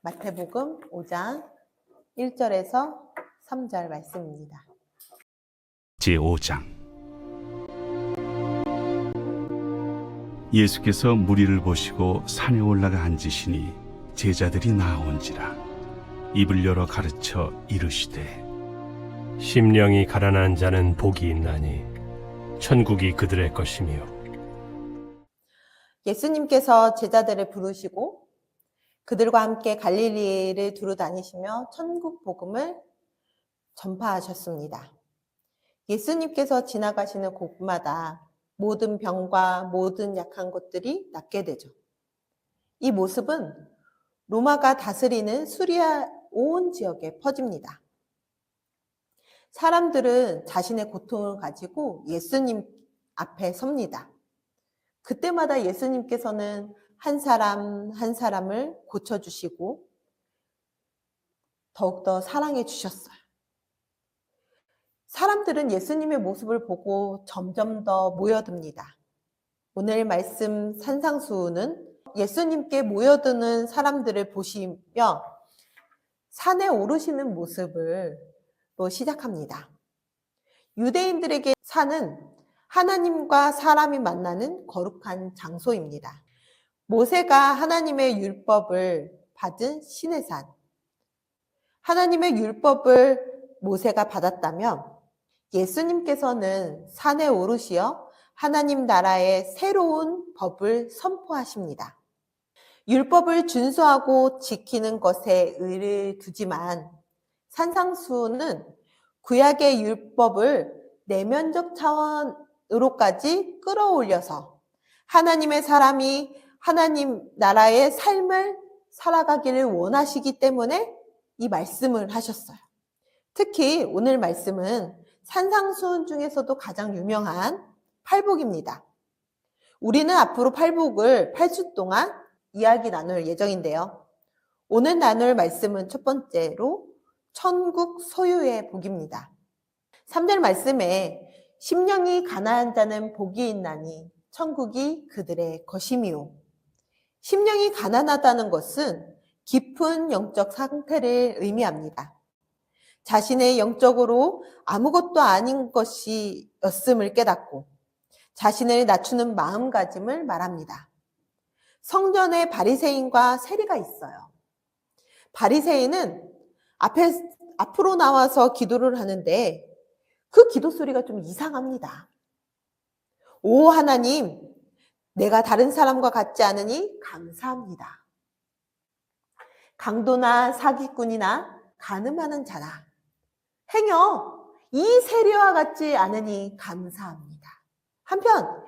마태복음 5장 1절에서 3절 말씀입니다. 제5장 예수께서 무리를 보시고 산에 올라가 앉으시니 제자들이 나아온지라 입을 열어 가르쳐 이르시되 심령이 가난한 자는 복이 있나니 천국이 그들의 것이며. 예수님께서 제자들을 부르시고 그들과 함께 갈릴리를 두루 다니시며 천국 복음을 전파하셨습니다. 예수님께서 지나가시는 곳마다 모든 병과 모든 약한 것들이 낫게 되죠. 이 모습은 로마가 다스리는 수리아 온 지역에 퍼집니다. 사람들은 자신의 고통을 가지고 예수님 앞에 섭니다. 그때마다 예수님께서는 한 사람 한 사람을 고쳐주시고 더욱더 사랑해 주셨어요. 사람들은 예수님의 모습을 보고 점점 더 모여듭니다. 오늘 말씀 산상수훈은 예수님께 모여드는 사람들을 보시며 산에 오르시는 모습을 시작합니다. 유대인들에게 산은 하나님과 사람이 만나는 거룩한 장소입니다. 모세가 하나님의 율법을 받은 시내산. 하나님의 율법을 모세가 받았다면 예수님께서는 산에 오르시어 하나님 나라의 새로운 법을 선포하십니다. 율법을 준수하고 지키는 것에 의를 두지만 산상수훈은 구약의 율법을 내면적 차원으로까지 끌어올려서 하나님의 사람이 하나님 나라의 삶을 살아가기를 원하시기 때문에 이 말씀을 하셨어요. 특히 오늘 말씀은 산상수훈 중에서도 가장 유명한 팔복입니다. 우리는 앞으로 팔복을 8주 동안 이야기 나눌 예정인데요. 오늘 나눌 말씀은 첫 번째로 천국 소유의 복입니다. 3절 말씀에 심령이 가난한 자는 복이 있나니 천국이 그들의 것이미요. 심령이 가난하다는 것은 깊은 영적 상태를 의미합니다. 자신의 영적으로 아무것도 아닌 것이었음을 깨닫고 자신을 낮추는 마음가짐을 말합니다. 성전에 바리새인과 세리가 있어요. 바리새인은 앞으로 나와서 기도를 하는데 그 기도 소리가 좀 이상합니다. 오 하나님, 내가 다른 사람과 같지 않으니 감사합니다. 강도나 사기꾼이나 가늠하는 자나 행여 이 세리와 같지 않으니 감사합니다. 한편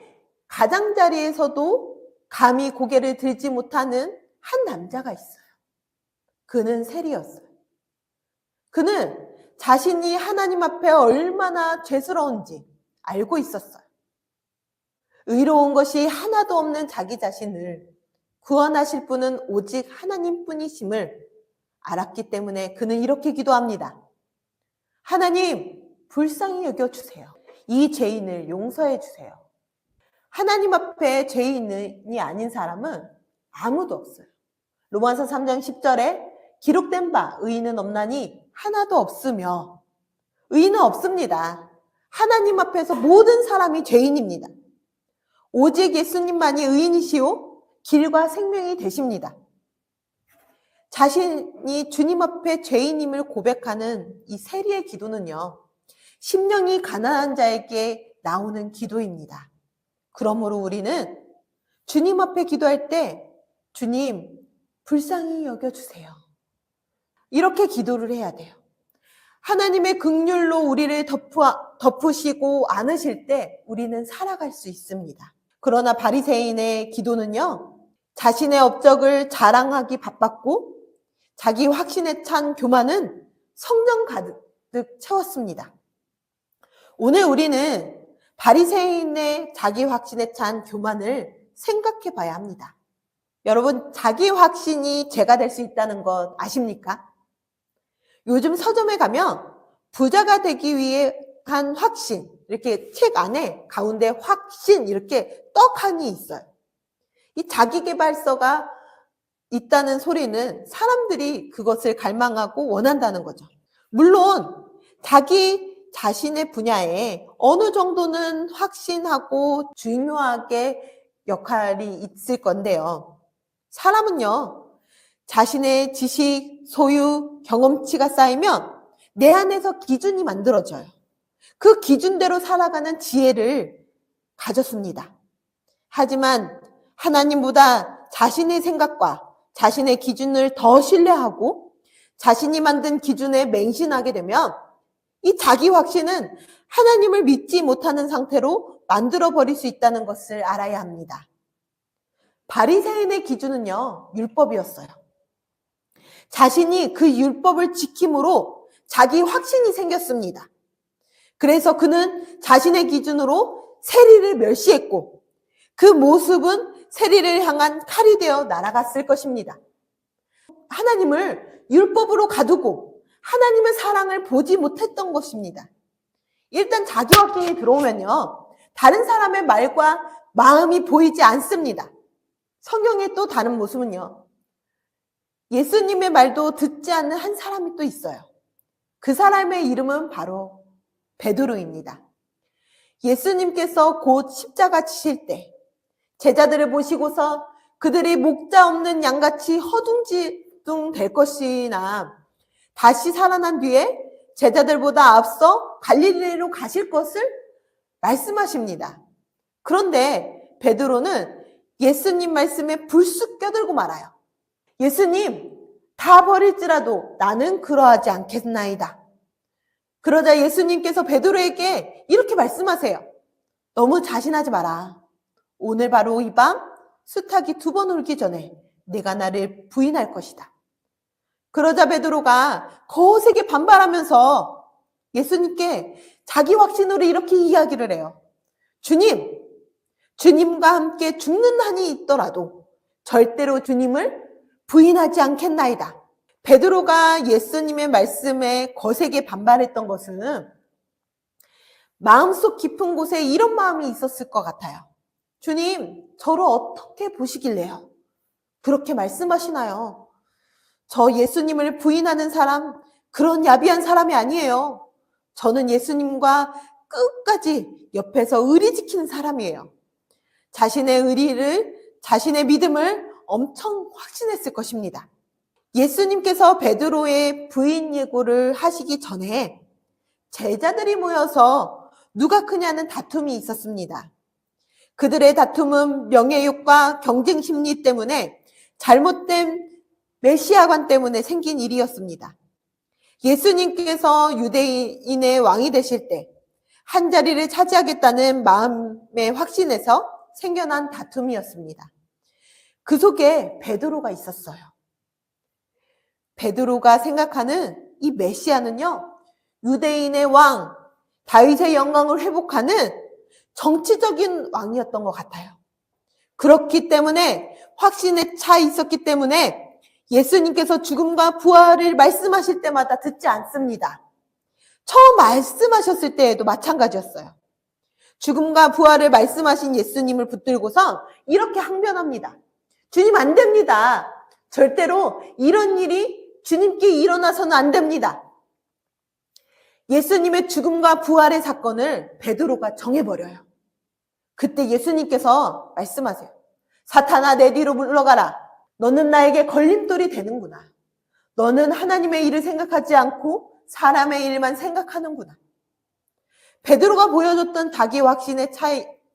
가장자리에서도 감히 고개를 들지 못하는 한 남자가 있어요. 그는 세리였어요. 그는 자신이 하나님 앞에 얼마나 죄스러운지 알고 있었어요. 의로운 것이 하나도 없는 자기 자신을 구원하실 분은 오직 하나님뿐이심을 알았기 때문에 그는 이렇게 기도합니다. 하나님, 불쌍히 여겨주세요. 이 죄인을 용서해 주세요. 하나님 앞에 죄인이 아닌 사람은 아무도 없어요. 로마서 3장 10절에 기록된 바 의인은 없나니 하나도 없으며 의인은 없습니다. 하나님 앞에서 모든 사람이 죄인입니다. 오직 예수님만이 의인이시오 길과 생명이 되십니다. 자신이 주님 앞에 죄인임을 고백하는 이 세리의 기도는요, 심령이 가난한 자에게 나오는 기도입니다. 그러므로 우리는 주님 앞에 기도할 때 주님 불쌍히 여겨주세요. 이렇게 기도를 해야 돼요. 하나님의 긍휼로 우리를 덮으시고 안으실 때 우리는 살아갈 수 있습니다. 그러나 바리새인의 기도는요, 자신의 업적을 자랑하기 바빴고 자기 확신에 찬 교만은 성령 가득 채웠습니다. 오늘 우리는 바리새인의 자기 확신에 찬 교만을 생각해 봐야 합니다. 여러분, 자기 확신이 죄가 될 수 있다는 것 아십니까? 요즘 서점에 가면 부자가 되기 위한 확신, 이렇게 책 안에 가운데 확신 이렇게 떡하니 있어요. 이 자기계발서가 있다는 소리는 사람들이 그것을 갈망하고 원한다는 거죠. 물론 자기 자신의 분야에 어느 정도는 확신하고 중요하게 역할이 있을 건데요. 사람은요, 자신의 지식, 소유, 경험치가 쌓이면 내 안에서 기준이 만들어져요. 그 기준대로 살아가는 지혜를 가졌습니다. 하지만 하나님보다 자신의 생각과 자신의 기준을 더 신뢰하고 자신이 만든 기준에 맹신하게 되면 이 자기 확신은 하나님을 믿지 못하는 상태로 만들어버릴 수 있다는 것을 알아야 합니다. 바리새인의 기준은요, 율법이었어요. 자신이 그 율법을 지킴으로 자기 확신이 생겼습니다. 그래서 그는 자신의 기준으로 세리를 멸시했고 그 모습은 세리를 향한 칼이 되어 날아갔을 것입니다. 하나님을 율법으로 가두고 하나님의 사랑을 보지 못했던 것입니다. 일단 자기 확신이 들어오면요, 다른 사람의 말과 마음이 보이지 않습니다. 성경의 또 다른 모습은요, 예수님의 말도 듣지 않는 한 사람이 또 있어요. 그 사람의 이름은 바로 베드로입니다. 예수님께서 곧 십자가 지실 때 제자들을 보시고서 그들이 목자 없는 양같이 허둥지둥 될 것이나 다시 살아난 뒤에 제자들보다 앞서 갈릴리로 가실 것을 말씀하십니다. 그런데 베드로는 예수님 말씀에 불쑥 껴들고 말아요. 예수님, 다 버릴지라도 나는 그러하지 않겠나이다. 그러자 예수님께서 베드로에게 이렇게 말씀하세요. 너무 자신하지 마라. 오늘 바로 이 밤 수탉이 2번 울기 전에 네가 나를 부인할 것이다. 그러자 베드로가 거세게 반발하면서 예수님께 자기 확신으로 이렇게 이야기를 해요. 주님과 함께 죽는 한이 있더라도 절대로 주님을 부인하지 않겠나이다. 베드로가 예수님의 말씀에 거세게 반발했던 것은 마음속 깊은 곳에 이런 마음이 있었을 것 같아요. 주님, 저를 어떻게 보시길래요? 그렇게 말씀하시나요? 저 예수님을 부인하는 사람, 그런 야비한 사람이 아니에요. 저는 예수님과 끝까지 옆에서 의리 지키는 사람이에요. 자신의 의리를, 자신의 믿음을 엄청 확신했을 것입니다. 예수님께서 베드로의 부인 예고를 하시기 전에 제자들이 모여서 누가 크냐는 다툼이 있었습니다. 그들의 다툼은 명예욕과 경쟁 심리 때문에 잘못된 메시아관 때문에 생긴 일이었습니다. 예수님께서 유대인의 왕이 되실 때 한 자리를 차지하겠다는 마음의 확신에서 생겨난 다툼이었습니다. 그 속에 베드로가 있었어요. 베드로가 생각하는 이 메시아는요, 유대인의 왕, 다윗의 영광을 회복하는 정치적인 왕이었던 것 같아요. 그렇기 때문에 확신에 차 있었기 때문에 예수님께서 죽음과 부활을 말씀하실 때마다 듣지 않습니다. 처음 말씀하셨을 때에도 마찬가지였어요. 죽음과 부활을 말씀하신 예수님을 붙들고서 이렇게 항변합니다. 주님, 안 됩니다. 절대로 이런 일이 주님께 일어나서는 안 됩니다. 예수님의 죽음과 부활의 사건을 베드로가 정해버려요. 그때 예수님께서 말씀하세요. 사탄아, 내 뒤로 물러가라. 너는 나에게 걸림돌이 되는구나. 너는 하나님의 일을 생각하지 않고 사람의 일만 생각하는구나. 베드로가 보여줬던 자기 확신에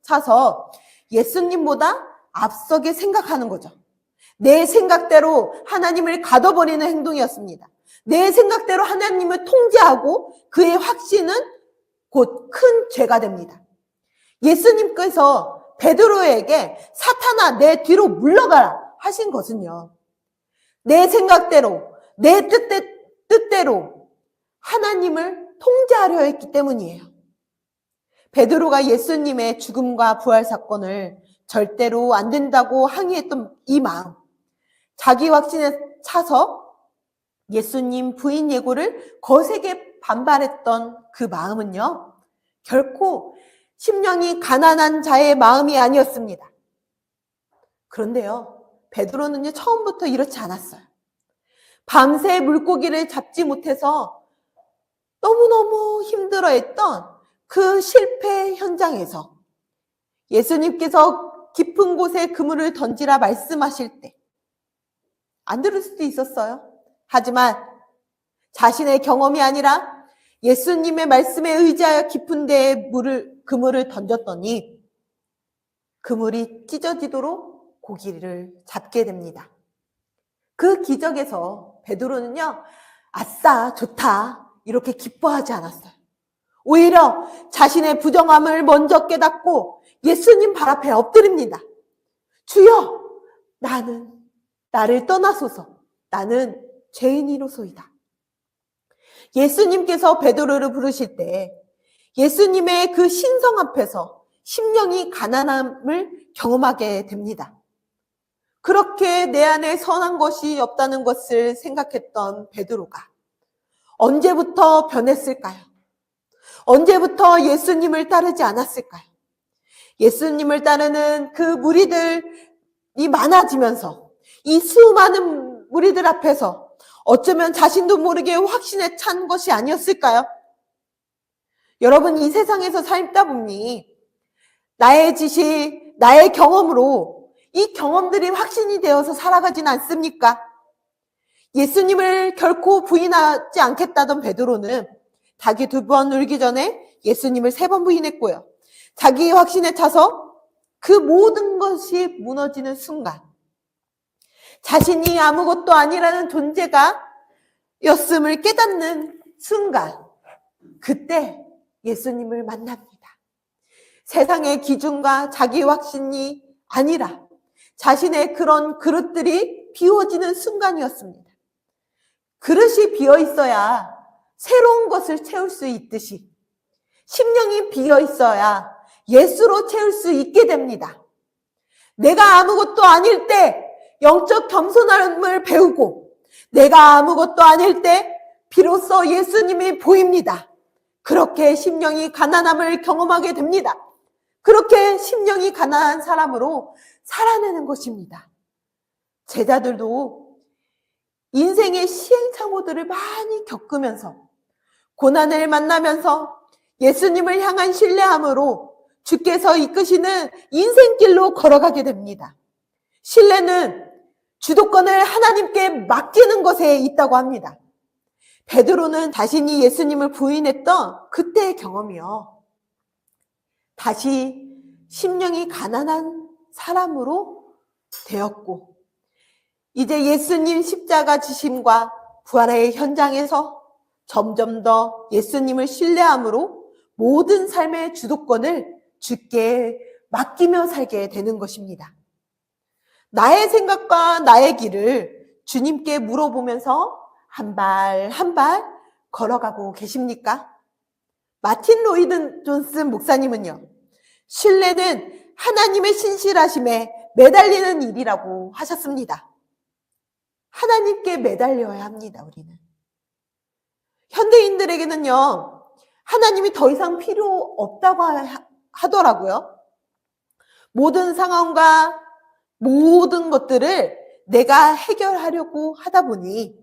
차서 예수님보다 앞서게 생각하는 거죠. 내 생각대로 하나님을 가둬버리는 행동이었습니다. 내 생각대로 하나님을 통제하고 그의 확신은 곧 큰 죄가 됩니다. 예수님께서 베드로에게 사탄아, 내 뒤로 물러가라 하신 것은요, 내 생각대로, 내 뜻대로 하나님을 통제하려 했기 때문이에요. 베드로가 예수님의 죽음과 부활 사건을 절대로 안 된다고 항의했던 이 마음, 자기 확신에 차서 예수님 부인 예고를 거세게 반발했던 그 마음은요, 결코 심령이 가난한 자의 마음이 아니었습니다. 그런데요, 베드로는요, 처음부터 이렇지 않았어요. 밤새 물고기를 잡지 못해서 너무너무 힘들어했던 그 실패 현장에서 예수님께서 깊은 곳에 그물을 던지라 말씀하실 때 안 들을 수도 있었어요. 하지만 자신의 경험이 아니라 예수님의 말씀에 의지하여 깊은 데에 그물을 던졌더니 그물이 찢어지도록 고기를 잡게 됩니다. 그 기적에서 베드로는요, 아싸, 좋다, 이렇게 기뻐하지 않았어요. 오히려 자신의 부정함을 먼저 깨닫고 예수님 발 앞에 엎드립니다. 주여, 나를 떠나소서. 나는 죄인이로소이다. 예수님께서 베드로를 부르실 때 예수님의 그 신성 앞에서 심령이 가난함을 경험하게 됩니다. 그렇게 내 안에 선한 것이 없다는 것을 생각했던 베드로가 언제부터 변했을까요? 언제부터 예수님을 따르지 않았을까요? 예수님을 따르는 그 무리들이 많아지면서 이 수많은 무리들 앞에서 어쩌면 자신도 모르게 확신에 찬 것이 아니었을까요? 여러분, 이 세상에서 살다 보니 나의 지식, 나의 경험으로 이 경험들이 확신이 되어서 살아가진 않습니까? 예수님을 결코 부인하지 않겠다던 베드로는 닭이 2번 울기 전에 예수님을 3번 부인했고요. 자기의 확신에 차서 그 모든 것이 무너지는 순간, 자신이 아무것도 아니라는 존재가 였음을 깨닫는 순간, 그때 예수님을 만납니다. 세상의 기준과 자기 확신이 아니라 자신의 그런 그릇들이 비워지는 순간이었습니다. 그릇이 비어 있어야 새로운 것을 채울 수 있듯이 심령이 비어 있어야 예수로 채울 수 있게 됩니다. 내가 아무것도 아닐 때 영적 겸손함을 배우고 내가 아무것도 아닐 때 비로소 예수님이 보입니다. 그렇게 심령이 가난함을 경험하게 됩니다. 그렇게 심령이 가난한 사람으로 살아내는 것입니다. 제자들도 인생의 시행착오들을 많이 겪으면서 고난을 만나면서 예수님을 향한 신뢰함으로 주께서 이끄시는 인생길로 걸어가게 됩니다. 신뢰는 주도권을 하나님께 맡기는 것에 있다고 합니다. 베드로는 자신이 예수님을 부인했던 그때의 경험이요, 다시 심령이 가난한 사람으로 되었고, 이제 예수님 십자가 지심과 부활의 현장에서 점점 더 예수님을 신뢰함으로 모든 삶의 주도권을 주께 맡기며 살게 되는 것입니다. 나의 생각과 나의 길을 주님께 물어보면서 한 발 한 발 걸어가고 계십니까? 마틴 로이드 존슨 목사님은요, 신뢰는 하나님의 신실하심에 매달리는 일이라고 하셨습니다. 하나님께 매달려야 합니다, 우리는. 현대인들에게는요, 하나님이 더 이상 필요 없다고 하더라고요. 모든 상황과 모든 것들을 내가 해결하려고 하다 보니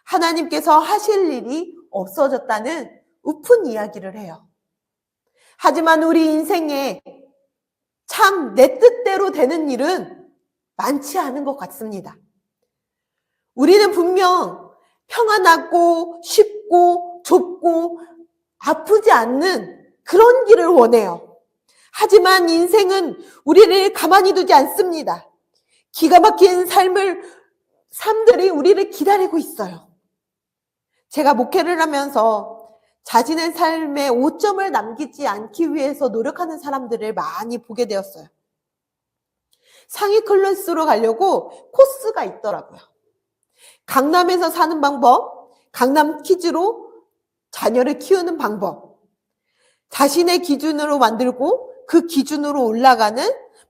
하나님께서 하실 일이 없어졌다는 우픈 이야기를 해요. 하지만 우리 인생에 참 내 뜻대로 되는 일은 많지 않은 것 같습니다. 우리는 분명 평안하고 쉽고 좁고 아프지 않는 그런 길을 원해요. 하지만 인생은 우리를 가만히 두지 않습니다. 기가 막힌 삶들이 우리를 기다리고 있어요. 제가 목회를 하면서 자신의 삶에 오점을 남기지 않기 위해서 노력하는 사람들을 많이 보게 되었어요. 상위 클래스로 가려고 코스가 있더라고요. 강남에서 사는 방법, 강남 키즈로 자녀를 키우는 방법, 자신의 기준으로 만들고 그 기준으로 올라가는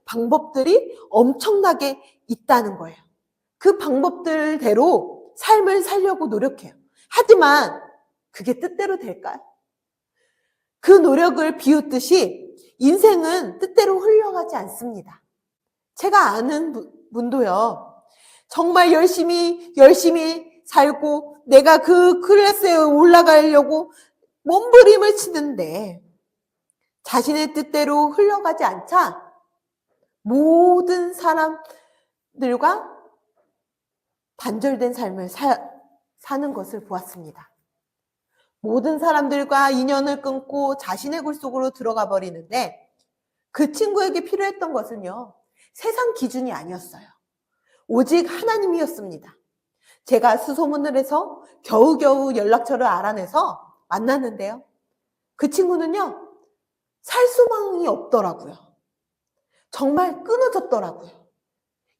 방법들이 엄청나게 있다는 거예요. 그 방법들대로 삶을 살려고 노력해요. 하지만 그게 뜻대로 될까요? 그 노력을 비웃듯이 인생은 뜻대로 흘러가지 않습니다. 제가 아는 분도요. 정말 열심히 살고 내가 그 클래스에 올라가려고 몸부림을 치는데 자신의 뜻대로 흘러가지 않자 모든 사람들과 단절된 삶을 사는 것을 보았습니다. 모든 사람들과 인연을 끊고 자신의 굴 속으로 들어가 버리는데 그 친구에게 필요했던 것은요, 세상 기준이 아니었어요. 오직 하나님이었습니다. 제가 수소문을 해서 겨우겨우 연락처를 알아내서 만났는데요. 그 친구는요, 살 소망이 없더라고요. 정말 끊어졌더라고요.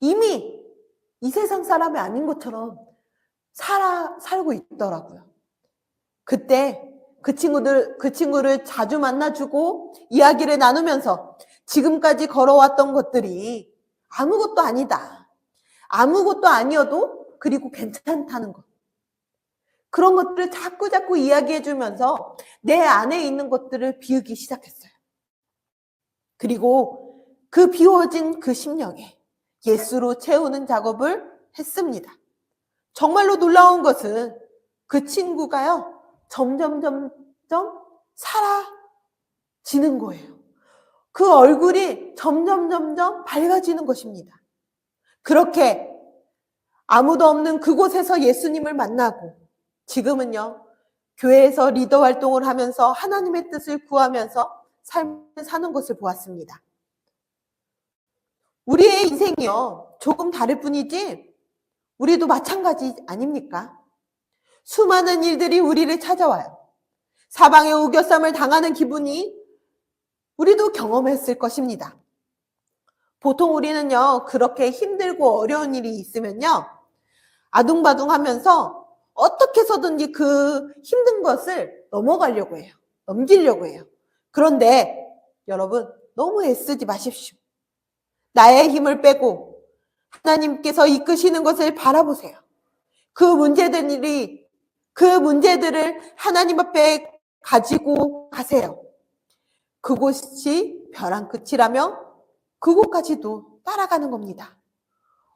이미 이 세상 사람이 아닌 것처럼 살고 있더라고요. 그때 그 친구를 자주 만나주고 이야기를 나누면서 지금까지 걸어왔던 것들이 아무것도 아니다. 아무것도 아니어도 그리고 괜찮다는 것. 그런 것들을 자꾸 이야기해주면서 내 안에 있는 것들을 비우기 시작했어요. 그리고 그 비워진 그 심령에 예수로 채우는 작업을 했습니다. 정말로 놀라운 것은 그 친구가요, 점점 사라지는 거예요. 그 얼굴이 점점 밝아지는 것입니다. 그렇게 아무도 없는 그곳에서 예수님을 만나고 지금은요, 교회에서 리더 활동을 하면서 하나님의 뜻을 구하면서 삶을 사는 것을 보았습니다. 우리의 인생이요, 조금 다를 뿐이지 우리도 마찬가지 아닙니까? 수많은 일들이 우리를 찾아와요. 사방에 우겨쌈을 당하는 기분이 우리도 경험했을 것입니다. 보통 우리는요, 그렇게 힘들고 어려운 일이 있으면요, 아둥바둥하면서 어떻게 해서든지 그 힘든 것을 넘어가려고 해요. 넘기려고 해요. 그런데 여러분, 너무 애쓰지 마십시오. 나의 힘을 빼고 하나님께서 이끄시는 것을 바라보세요. 그 문제들을 하나님 앞에 가지고 가세요. 그곳이 벼랑 끝이라며 그곳까지도 따라가는 겁니다.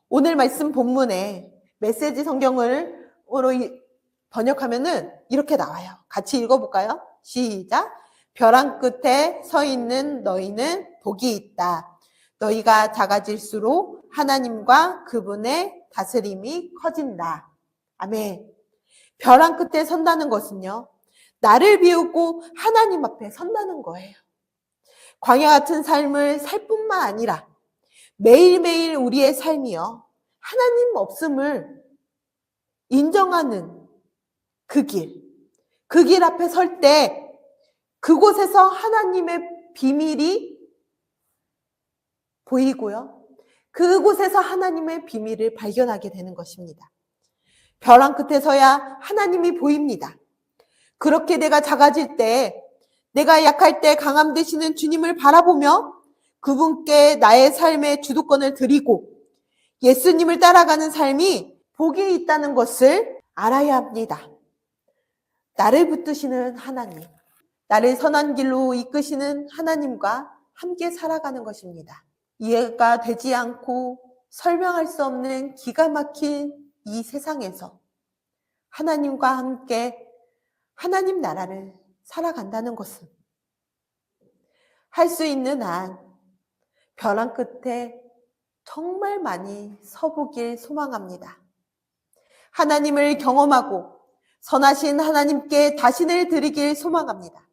오늘 말씀 본문에 메시지 성경으로 번역하면은 이렇게 나와요. 같이 읽어볼까요? 시작. 벼랑 끝에 서 있는 너희는 복이 있다. 너희가 작아질수록 하나님과 그분의 다스림이 커진다. 아멘. 벼랑 끝에 선다는 것은요, 나를 비우고 하나님 앞에 선다는 거예요. 광야 같은 삶을 살 뿐만 아니라 매일매일 우리의 삶이요, 하나님 없음을 인정하는 그 길 앞에 설 때 그곳에서 하나님의 비밀이 보이고요, 그곳에서 하나님의 비밀을 발견하게 되는 것입니다. 벼랑 끝에 서야 하나님이 보입니다. 그렇게 내가 작아질 때, 내가 약할 때 강함 되시는 주님을 바라보며 그분께 나의 삶의 주도권을 드리고 예수님을 따라가는 삶이 복이 있다는 것을 알아야 합니다. 나를 붙드시는 하나님, 나를 선한 길로 이끄시는 하나님과 함께 살아가는 것입니다. 이해가 되지 않고 설명할 수 없는 기가 막힌 이 세상에서 하나님과 함께 하나님 나라를 살아간다는 것은 할 수 있는 한 벼랑 끝에 정말 많이 서보길 소망합니다. 하나님을 경험하고 선하신 하나님께 자신을 드리길 소망합니다.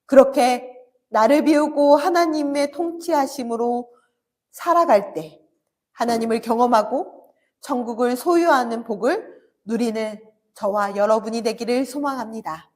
그렇게 나를 비우고 하나님의 통치하심으로 살아갈 때 하나님을 경험하고 천국을 소유하는 복을 누리는 저와 여러분이 되기를 소망합니다.